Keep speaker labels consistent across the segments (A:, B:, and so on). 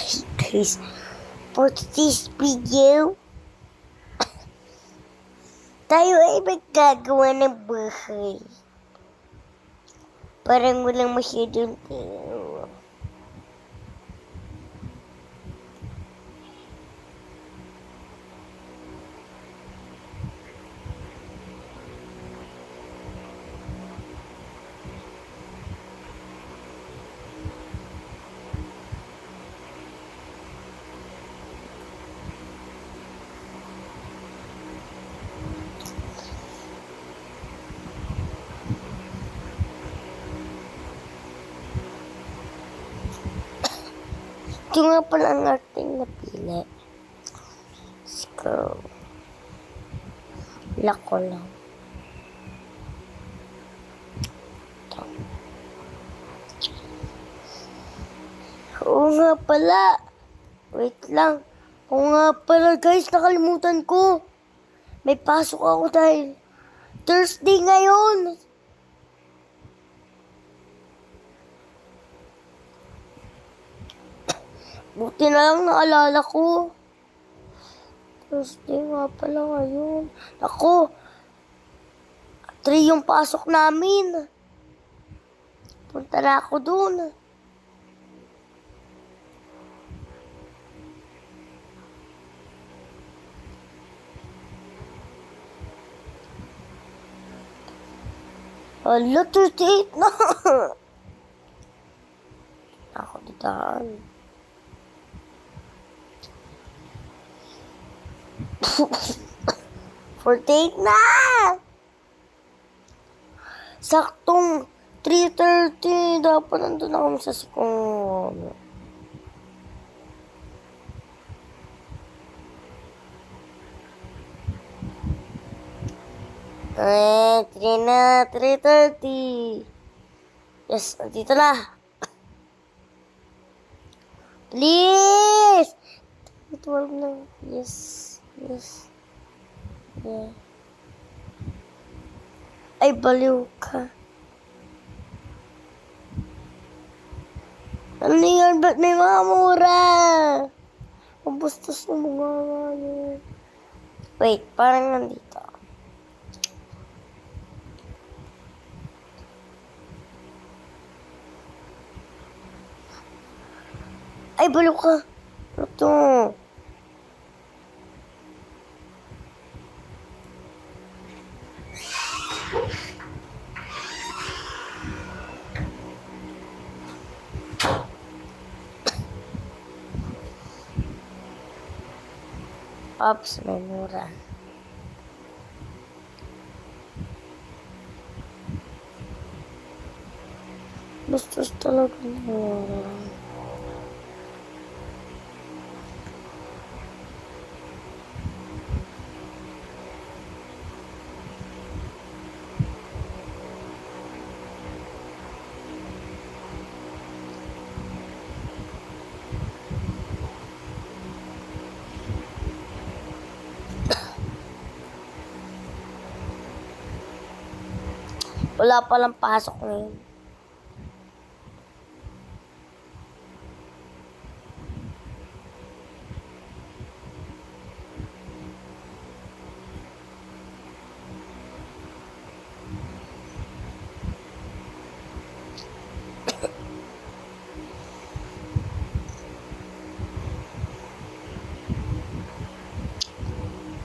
A: Guys, for this video, tayo ay maggagawa ng bahay. Parang walang masyadong tao. Ito nga pala ang ating napili. Let's go. Lock ko lang. Ito. Oo nga pala. Wait lang. Oo nga pala guys, nakalimutan ko. May pasok ako dahil Thursday ngayon. Buti na lang naalala ko. Thursday nga pala ngayon. Ako, 3 yung pasok namin. Punta na ako dun. Hala, 38 na. Ako ditaan. 48 na! Saktong 3:30. Dapat nandun ako sa sikong. Ay, 3:30. Yes, nandito na. Please! 12 na. Yes. Yes. Yeah. Ay, baliw ka. Ano yan? Ba't may mga mura? Ang bastos ng mga yan. Wait, parang nandito. Ay, baliw ka. Ano to? Ops, may mura. Bastos talaga mura. Wala palang pasok ngayon.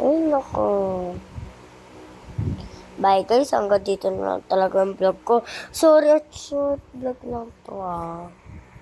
A: Ay, nako. Bye guys, hanggang dito na lang talaga ang vlog ko. Sorry at short vlog lang to